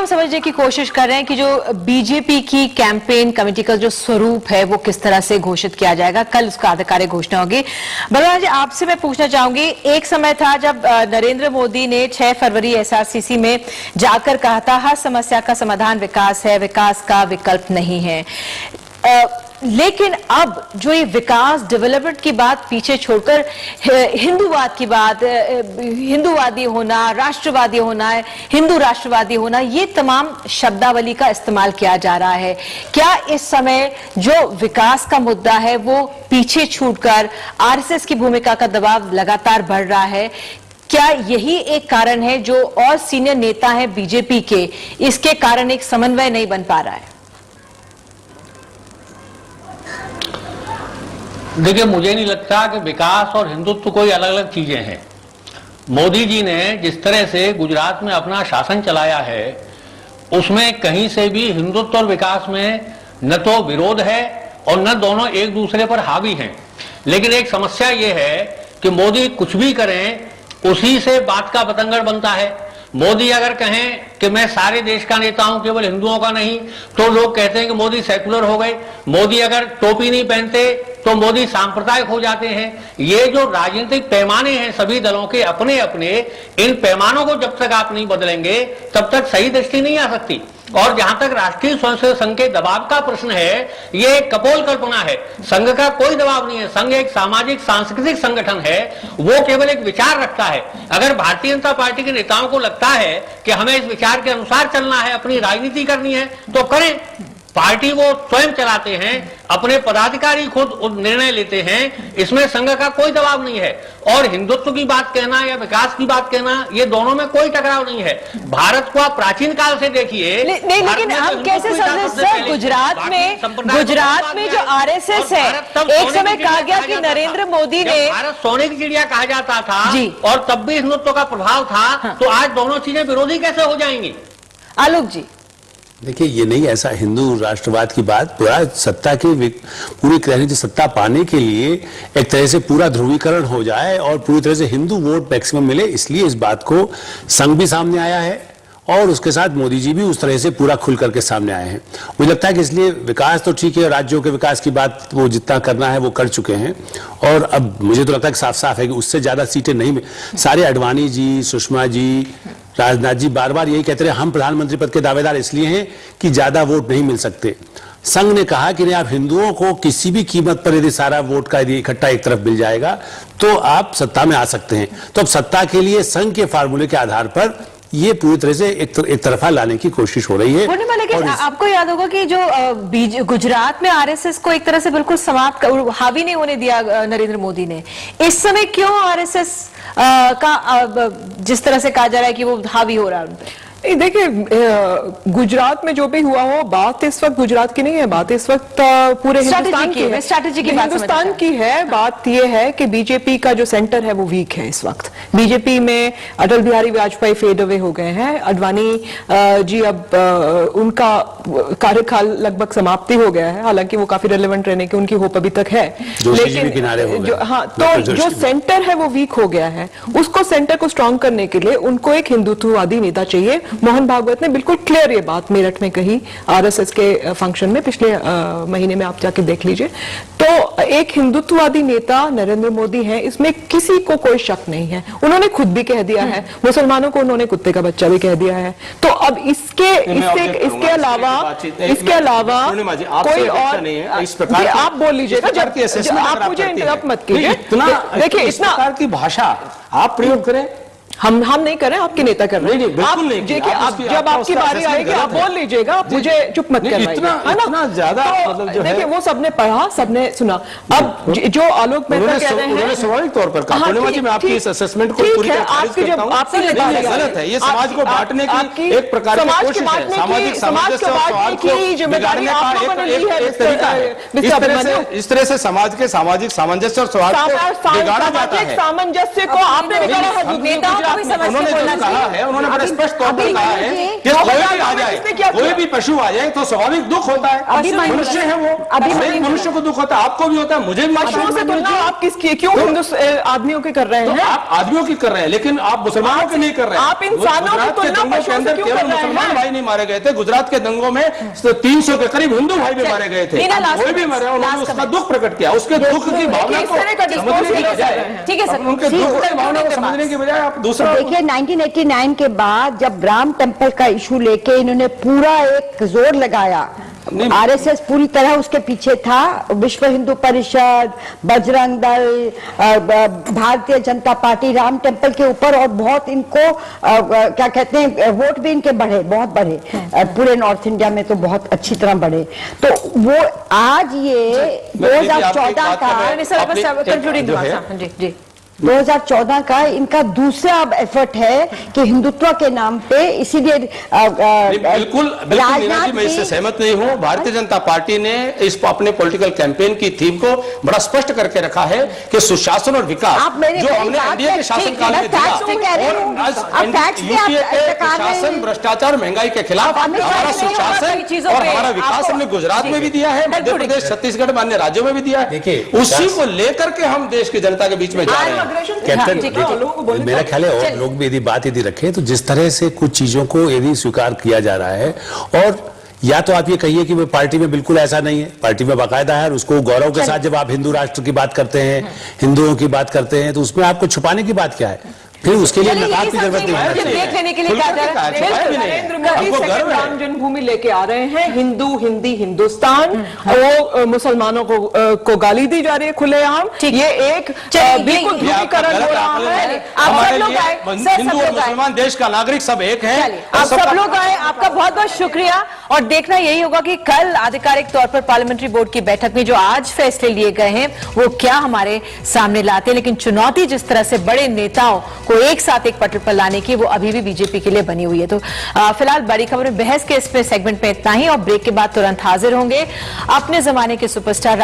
हम समझने की कोशिश कर रहे हैं कि जो बीजेपी की कैंपेन कमेटी का जो स्वरूप है वो किस तरह से घोषित किया जाएगा। कल उसका आधिकारिक घोषणा होगी। बलराज जी, आपसे मैं पूछना चाहूंगी, एक समय था जब नरेंद्र मोदी ने 6 फरवरी एसआरसीसी में जाकर कहा था हर समस्या का समाधान विकास है, विकास का विकल्प नहीं है। लेकिन अब जो ये विकास डेवलपमेंट की बात पीछे छोड़कर हिंदूवाद की बात, हिंदूवादी होना, राष्ट्रवादी होना, हिंदू राष्ट्रवादी होना, ये तमाम शब्दावली का इस्तेमाल किया जा रहा है। क्या इस समय जो विकास का मुद्दा है वो पीछे छूटकर आरएसएस की भूमिका का दबाव लगातार बढ़ रहा है? क्या यही एक कारण है जो और सीनियर नेता हैं बीजेपी के, इसके कारण एक समन्वय नहीं बन पा रहा है? देखिए, मुझे नहीं लगता कि विकास और हिंदुत्व कोई अलग अलग चीजें हैं। मोदी जी ने जिस तरह से गुजरात में अपना शासन चलाया है उसमें कहीं से भी हिंदुत्व और विकास में न तो विरोध है और न दोनों एक दूसरे पर हावी हैं। लेकिन एक समस्या यह है कि मोदी कुछ भी करें उसी से बात का बतंगड़ बनता है। मोदी अगर कहें कि मैं सारे देश का नेता हूं, केवल हिंदुओं का नहीं, तो लोग कहते हैं कि मोदी सेकुलर हो गए। मोदी अगर टोपी नहीं पहनते तो मोदी सांप्रदायिक हो जाते हैं। ये जो राजनीतिक पैमाने हैं सभी दलों के अपने अपने, इन पैमानों को जब तक आप नहीं बदलेंगे तब तक सही दृष्टि नहीं आ सकती। और जहां तक राष्ट्रीय स्वयंसेवक संघ के दबाव का प्रश्न है, ये एक कपोल कल्पना है। संघ का कोई दबाव नहीं है। संघ एक सामाजिक सांस्कृतिक संगठन है, वो केवल एक विचार रखता है। अगर भारतीय जनता पार्टी के नेताओं को लगता है कि हमें इस विचार के अनुसार चलना है, अपनी राजनीति करनी है, तो करें। पार्टी वो स्वयं चलाते हैं, अपने पदाधिकारी खुद निर्णय लेते हैं, इसमें संघ का कोई दबाव नहीं है। और हिंदुत्व की बात कहना या विकास की बात कहना, ये दोनों में कोई टकराव नहीं है। भारत को आप प्राचीन काल से देखिए। नहीं, लेकिन हम कैसे समझे सर, गुजरात में जो आरएसएस है, एक समय कहा गया कि नरेंद्र मोदी ने भारत सोने की चिड़िया कहा जाता था और तब भी हिंदुत्व का प्रभाव था, तो आज दोनों चीजें विरोधी कैसे हो जाएंगी? आलोक जी, देखिए, ये नहीं ऐसा हिंदू राष्ट्रवाद की बात, पूरा सत्ता की पूरी कहने की सत्ता पाने के लिए एक तरह से पूरा ध्रुवीकरण हो जाए और पूरी तरह से हिंदू वोट मैक्सिमम मिले, इसलिए इस बात को संघ भी सामने आया है और उसके साथ मोदी जी भी उस तरह से पूरा खुल करके सामने आए हैं। मुझे लगता है कि इसलिए विकास तो ठीक है, राज्यों के विकास की बात वो जितना करना है वो कर चुके हैं और अब मुझे तो लगता है कि साफ साफ है कि उससे ज्यादा सीटें नहीं, सारे अडवाणी जी, सुषमा जी, राजनाथ जी बार बार यही कहते रहे हम प्रधानमंत्री पद के दावेदार इसलिए हैं कि ज्यादा वोट नहीं मिल सकते। संघ ने कहा कि नहीं, आप हिंदुओं को किसी भी कीमत पर यदि सारा वोट का यदि इकट्ठा एक तरफ मिल जाएगा तो आप सत्ता में आ सकते हैं। तो अब सत्ता के लिए संघ के फार्मूले के आधार पर ये पूरी तरह से एक तरफा लाने की कोशिश हो रही है। लेकिन आपको याद होगा कि जो गुजरात में आरएसएस को एक तरह से बिल्कुल समाप्त, हावी नहीं होने दिया नरेंद्र मोदी ने, इस समय क्यों आरएसएस का जिस तरह से कहा जा रहा है कि वो हावी हो रहा है उन पे? देखिए, गुजरात में जो भी हुआ हो, बात इस वक्त गुजरात की नहीं है, बात इस वक्त पूरे हिंदुस्तान की है, स्ट्रैटेजी की हिंदुस्तान की है। बात यह है कि बीजेपी का जो सेंटर है वो वीक है इस वक्त। बीजेपी में अटल बिहारी वाजपेयी फेड अवे हो गए हैं, अडवाणी जी अब उनका कार्यकाल लगभग समाप्ति हो गया है, हालांकि वो काफी रेलेवेंट रहने की उनकी होप अभी तक है, लेकिन हाँ, तो जो सेंटर है वो वीक हो गया है। उसको सेंटर को स्ट्रांग करने के लिए उनको एक हिंदुत्ववादी नेता चाहिए। मोहन भागवत ने बिल्कुल क्लियर ये बात मेरठ में कही आरएसएस के फंक्शन में, पिछले महीने में आप जाके देख लीजिए। तो एक हिंदुत्ववादी नेता नरेंद्र मोदी है, इसमें किसी को कोई शक नहीं है। उन्होंने खुद भी कह दिया है, मुसलमानों को उन्होंने कुत्ते का बच्चा भी कह दिया है। तो अब इसके अलावा कोई और आप बोल लीजिएगा, जब आप मुझे इंटरप्ट मत कीजिए। देखिए, इतना की भाषा आप प्रयोग करें, हम नहीं कर रहे, आपके नेता कर रहे हैं। आप देखिए, जब आपकी बारी आएगी आप बोल लीजिएगा, आप मुझे चुप मत करवाइएगा, है ना? ज्यादा तो देखिए, वो सबने पढ़ा, सबने सुना। अब जो आलोक मेहता कह रहे हैं, स्वाभाविक तौर पर मैं आपकी इस असेसमेंट को पूरी तरह आपकी जब आपकी गलत है, ये समाज को बांटने की एक प्रकार की कोशिश है, सामाजिक सामंजस्य और सौहार्द को बिगाड़ने का एक तरीका है। इस तरह से समाज के सामाजिक सामंजस्य और सौहार्द को बिगाड़ा जाता है। सामंजस्य को आपने बिगाड़ा है, उन्होंने जो कहा है, उन्होंने बड़े स्पष्ट तौर पर कहा है कि जाए, किसने क्या कोई किया? भी पशु आ जाए तो स्वाभाविक दुख होता है। मनुष्य है वो, हर मनुष्य को दुख होता है, आपको भी होता है, मुझे भी होता पशुओं से है। तुलना आप किसकी क्यों हिंदू आदमियों के कर रहे तो हैं? आप आदमियों की कर रहे हैं, लेकिन आप मुसलमानों की नहीं कर रहे हैं। आप इंसानों की गुजरात के तुलना दंगों के पशुओं से अंदर क्यों केवल कर रहे हैं? मुसलमान भाई नहीं मारे गए थे, गुजरात के दंगों में 300 के करीब हिंदू भाई भी मारे गए थे। मीना, लास्ट कोई भी कमेंट, मरे, उन्होंने लास्ट उसका कमेंट। दुख प्रकट किया, उसके दुख की भावना इस को तरह का समझने की discourse बजाय, ठीक है सर, उनके दुख की भावना को समझने की बजाय आप दूसरा देखिए 1989 के बाद जब राम टेम्पल का इशू लेके इन्होंने पूरा एक जोर लगाया, आरएसएस पूरी तरह उसके पीछे था, विश्व हिंदू परिषद, बजरंग दल, भारतीय जनता पार्टी राम टेम्पल के ऊपर, और बहुत इनको क्या कहते हैं वोट भी इनके बढ़े, बहुत बढ़े, पूरे नॉर्थ इंडिया में तो बहुत अच्छी तरह बढ़े। तो वो आज ये 2014 का कंक्लूडिंग जो है, जी जी 2014 का इनका दूसरा अब एफर्ट है कि हिंदुत्व के नाम पे, इसीलिए बिल्कुल मीना जी, मैं इससे सहमत नहीं हूं। भारतीय जनता पार्टी ने इस अपने पॉलिटिकल कैंपेन की थीम को बड़ा स्पष्ट करके रखा है कि सुशासन और विकास आप मेरी जो हमने बात एनडीए के शासनकाल में दिया, यूपीए के शासन भ्रष्टाचार महंगाई के खिलाफ हमारा सुशासन और हमारा विकास हमने गुजरात में भी दिया है, मध्य प्रदेश, छत्तीसगढ़, अन्य राज्यों में भी दिया है। उसी को लेकर के हम देश की जनता के बीच में जा रहे हैं। कैप्टन, देखिए, मेरा ख्याल है और लोग भी यदि बात यदि रखें तो जिस तरह से कुछ चीजों को यदि स्वीकार किया जा रहा है, और या तो आप ये कहिए कि वो पार्टी में बिल्कुल ऐसा नहीं है, पार्टी में बाकायदा है, और उसको गौरव के साथ जब आप हिंदू राष्ट्र की बात करते हैं, हिंदुओं की बात करते हैं, तो उसमें आपको छुपाने की बात क्या है? फिर उसके लिए नकाब की जरूरत नहीं है। देख लेने के लिए कहा जा रहा है। नरेंद्र मोदी सेकंड राम जन्मभूमि लेके आ रहे हैं, हिंदू हिंदी हिंदुस्तान, वो मुसलमानों को गाली दी जा रही है खुलेआम, ये एक बिल्कुल ध्रुवीकरण हो रहा है। हमारे लिए हिंदू और मुसलमान देश का नागरिक सब एक है। आप सब लोग आए, आपका बहुत बहुत शुक्रिया। और देखना यही होगा कि कल आधिकारिक तौर पर पार्लियामेंट्री बोर्ड की बैठक में जो आज फैसले लिए गए हैं वो क्या हमारे सामने लाते हैं। लेकिन चुनौती जिस तरह से बड़े नेताओं को एक साथ एक पटल पर लाने की, वो अभी भी बीजेपी के लिए बनी हुई है। तो फिलहाल बड़ी खबर में बहस के इस सेगमेंट में इतना ही, और ब्रेक के बाद तुरंत हाजिर होंगे अपने जमाने के सुपरस्टार